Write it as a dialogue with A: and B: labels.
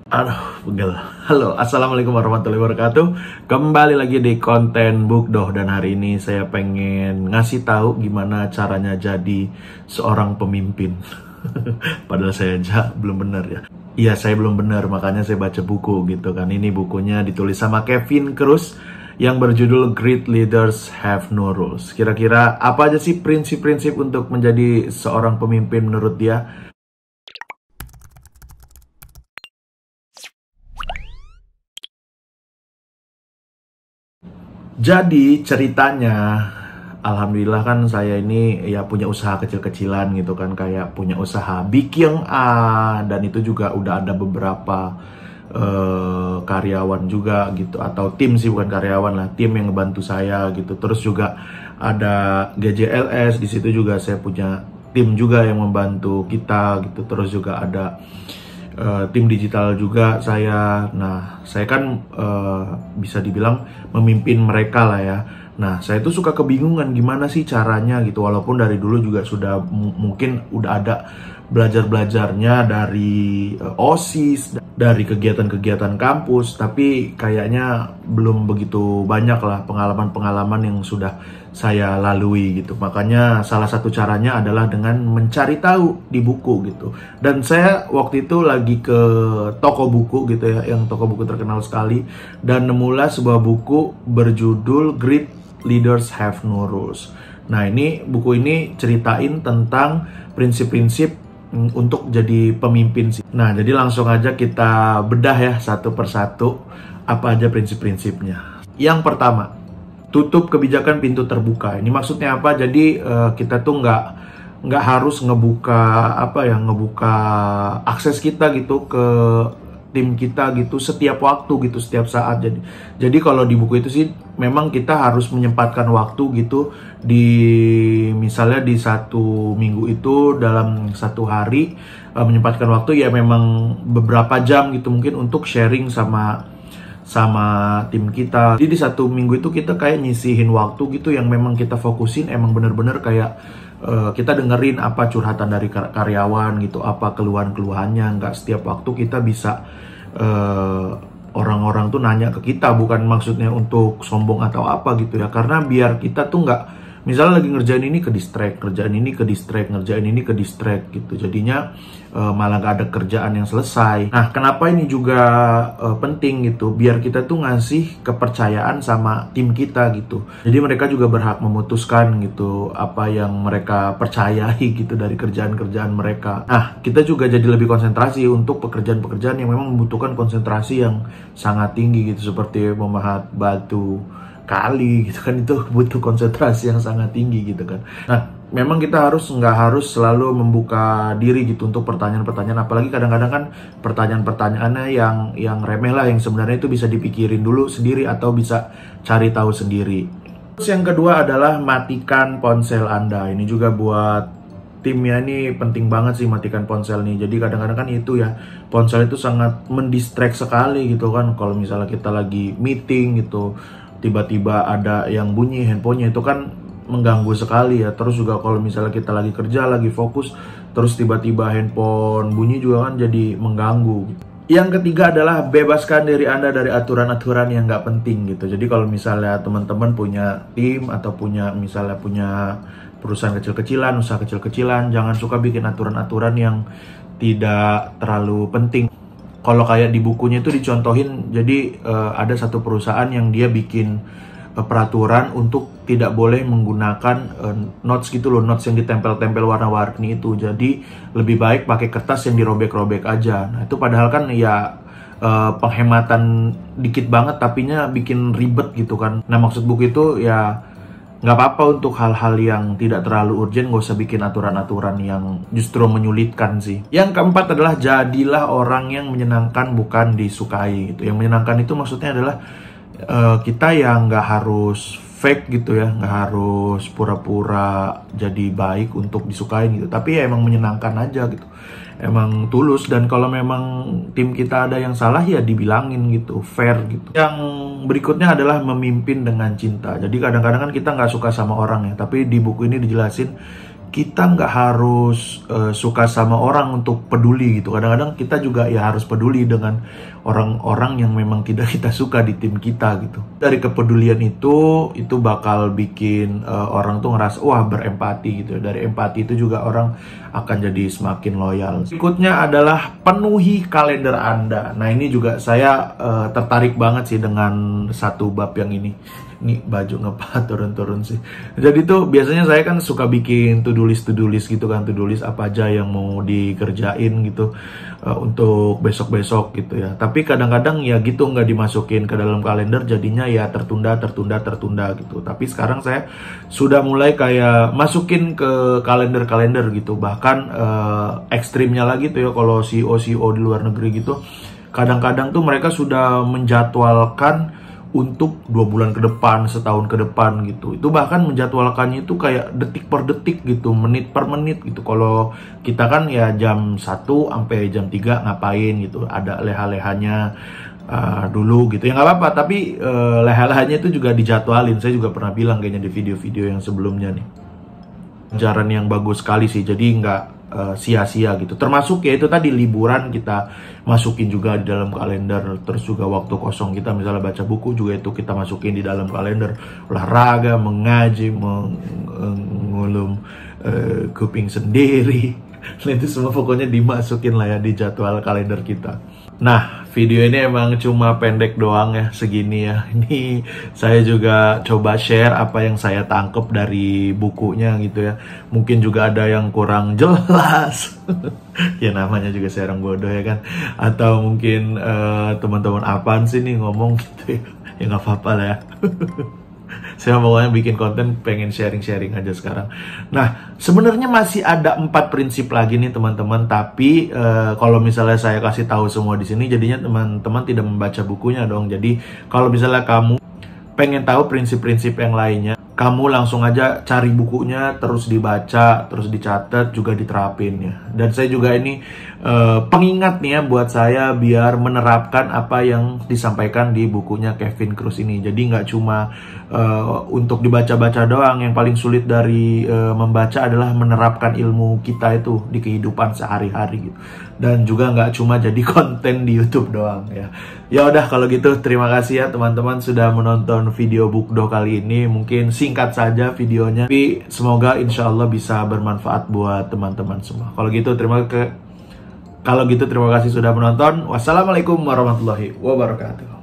A: Aduh, pegel. Halo, assalamualaikum warahmatullahi wabarakatuh. Kembali lagi di konten Bukdoh, dan hari ini saya pengen ngasih tahu gimana caranya jadi seorang pemimpin. Padahal saya aja belum benar ya. Iya, saya belum benar, makanya saya baca buku gitu kan. Ini bukunya ditulis sama Kevin Kruse yang berjudul Great Leaders Have No Rules. Kira-kira apa aja sih prinsip-prinsip untuk menjadi seorang pemimpin menurut dia? Jadi ceritanya, alhamdulillah kan saya ini ya punya usaha kecil-kecilan gitu kan, kayak punya usaha Bikyung A, dan itu juga udah ada beberapa karyawan juga gitu, atau tim sih, bukan karyawan lah, tim yang ngebantu saya gitu. Terus juga ada GJLS, di situ juga saya punya tim juga yang membantu kita gitu. Terus juga ada tim digital juga saya. Nah, saya kan bisa dibilang memimpin mereka lah ya. Nah, saya tuh suka kebingungan gimana sih caranya gitu. Walaupun dari dulu juga sudah mungkin udah ada belajarnya dari OSIS, dari kegiatan-kegiatan kampus, tapi kayaknya belum begitu banyak lah pengalaman-pengalaman yang sudah saya lalui gitu. Makanya salah satu caranya adalah dengan mencari tahu di buku gitu. Dan saya waktu itu lagi ke toko buku gitu ya, yang toko buku terkenal sekali, dan nemulah sebuah buku berjudul Great Leaders Have No Rules. Nah, ini buku ini ceritain tentang prinsip-prinsip untuk jadi pemimpin sih. Nah, jadi langsung aja kita bedah ya satu persatu apa aja prinsip-prinsipnya. Yang pertama, tutup kebijakan pintu terbuka. Ini maksudnya apa? Jadi kita tuh nggak harus ngebuka akses kita gitu ke tim kita gitu setiap waktu gitu, setiap saat. Jadi kalau di buku itu sih memang kita harus menyempatkan waktu gitu, di misalnya di satu minggu itu dalam satu hari menyempatkan waktu ya memang beberapa jam gitu mungkin untuk sharing sama tim kita. Jadi di satu minggu itu kita kayak nyisihin waktu gitu yang memang kita fokusin, emang bener-bener kayak kita dengerin apa curhatan dari karyawan gitu, apa keluhan-keluhannya. Nggak setiap waktu kita bisa orang-orang tuh nanya ke kita, bukan maksudnya untuk sombong atau apa gitu ya, karena biar kita tuh nggak, misalnya lagi ngerjain ini ke distract, ngerjain ini ke distract gitu, jadinya malah gak ada kerjaan yang selesai. Nah, kenapa ini juga penting gitu, biar kita tuh ngasih kepercayaan sama tim kita gitu. Jadi mereka juga berhak memutuskan gitu apa yang mereka percayai gitu dari kerjaan-kerjaan mereka. Nah, kita juga jadi lebih konsentrasi untuk pekerjaan-pekerjaan yang memang membutuhkan konsentrasi yang sangat tinggi gitu, seperti memahat batu kali gitu kan, itu butuh konsentrasi yang sangat tinggi gitu kan. Nah, memang kita nggak harus selalu membuka diri gitu untuk pertanyaan-pertanyaan, apalagi kadang-kadang kan pertanyaan-pertanyaannya yang remeh lah, yang sebenarnya itu bisa dipikirin dulu sendiri atau bisa cari tahu sendiri. Terus yang kedua adalah matikan ponsel Anda. Ini juga buat timnya ini penting banget sih, matikan ponsel nih. Jadi kadang-kadang kan itu ya, ponsel itu sangat mendistract sekali gitu kan. Kalau misalnya kita lagi meeting gitu, tiba-tiba ada yang bunyi handphonenya, itu kan mengganggu sekali ya. Terus juga kalau misalnya kita lagi kerja, lagi fokus, terus tiba-tiba handphone bunyi juga kan jadi mengganggu. Yang ketiga adalah bebaskan diri Anda dari aturan-aturan yang nggak penting gitu. Jadi kalau misalnya teman-teman punya tim atau misalnya punya perusahaan kecil-kecilan, usaha kecil-kecilan, jangan suka bikin aturan-aturan yang tidak terlalu penting. Kalau kayak di bukunya itu dicontohin, jadi ada satu perusahaan yang dia bikin peraturan untuk tidak boleh menggunakan notes gitu loh, notes yang ditempel-tempel warna-warni itu. Jadi lebih baik pakai kertas yang dirobek-robek aja. Nah, itu padahal kan ya penghematan dikit banget, tapinya bikin ribet gitu kan. Nah, maksud buku itu ya nggak apa-apa untuk hal-hal yang tidak terlalu urgent, nggak usah bikin aturan-aturan yang justru menyulitkan sih. Yang keempat adalah jadilah orang yang menyenangkan, bukan disukai gitu. Yang menyenangkan itu maksudnya adalah kita yang nggak harus fake gitu ya, nggak harus pura-pura jadi baik untuk disukai gitu, tapi ya emang menyenangkan aja gitu, emang tulus. Dan kalau memang tim kita ada yang salah ya dibilangin gitu, fair gitu. Yang berikutnya adalah memimpin dengan cinta. Jadi kadang-kadang kan kita nggak suka sama orang ya, tapi di buku ini dijelasin kita nggak harus suka sama orang untuk peduli gitu. Kadang-kadang kita juga ya harus peduli dengan orang-orang yang memang tidak kita suka di tim kita gitu. Dari kepedulian itu bakal bikin orang tuh ngerasa wah berempati gitu. Dari empati itu juga orang akan jadi semakin loyal. Berikutnya adalah penuhi kalender Anda. Nah ini juga saya tertarik banget sih dengan satu bab yang ini. Ini baju ngapa turun-turun sih. Jadi tuh biasanya saya kan suka bikin to-do list gitu kan. To-do list apa aja yang mau dikerjain gitu untuk besok-besok gitu ya. Tapi kadang-kadang ya gitu nggak dimasukin ke dalam kalender, jadinya ya tertunda gitu. Tapi sekarang saya sudah mulai kayak masukin ke kalender-kalender gitu. Bahkan ekstrimnya lagi tuh ya, kalau CEO di luar negeri gitu, kadang-kadang tuh mereka sudah menjadwalkan untuk 2 bulan ke depan, setahun ke depan gitu. Itu bahkan menjadwalkannya itu kayak detik per detik gitu, menit per menit gitu. Kalau kita kan ya jam 1 sampai jam 3 ngapain gitu, ada leha-lehanya dulu gitu. Ya nggak apa-apa, tapi leha-lehanya itu juga dijadwalin. Saya juga pernah bilang kayaknya di video-video yang sebelumnya nih. Ajaran yang bagus sekali sih, jadi nggak sia-sia gitu. Termasuk ya itu tadi, liburan kita masukin juga di dalam kalender. Terus juga waktu kosong kita misalnya baca buku juga itu kita masukin di dalam kalender. Olahraga, mengaji, mengulum kuping sendiri. Nah itu semua pokoknya dimasukin lah ya di jadwal kalender kita. Nah, video ini emang cuma pendek doang ya, segini ya. Ini saya juga coba share apa yang saya tangkep dari bukunya gitu ya. Mungkin juga ada yang kurang jelas. Ya namanya juga saya orang bodoh ya kan. Atau mungkin teman-teman apaan sih nih ngomong gitu ya. Ya nggak apa-apa lah ya. Saya pokoknya bikin konten pengen sharing-sharing aja sekarang. Nah, sebenarnya masih ada 4 prinsip lagi nih teman-teman. Tapi kalau misalnya saya kasih tahu semua di sini, jadinya teman-teman tidak membaca bukunya dong. Jadi kalau misalnya kamu pengen tahu prinsip-prinsip yang lainnya, kamu langsung aja cari bukunya, terus dibaca, terus dicatat, juga diterapin ya. Dan saya juga ini pengingat nih ya buat saya biar menerapkan apa yang disampaikan di bukunya Kevin Kruse ini. Jadi nggak cuma untuk dibaca-baca doang. Yang paling sulit dari membaca adalah menerapkan ilmu kita itu di kehidupan sehari-hari gitu. Dan juga nggak cuma jadi konten di YouTube doang ya. Ya udah kalau gitu, terima kasih ya teman-teman sudah menonton video Bookdoh kali ini. Mungkin singkat saja videonya, tapi semoga insya Allah bisa bermanfaat buat teman-teman semua. Kalau gitu terima kasih sudah menonton. Wassalamualaikum warahmatullahi wabarakatuh.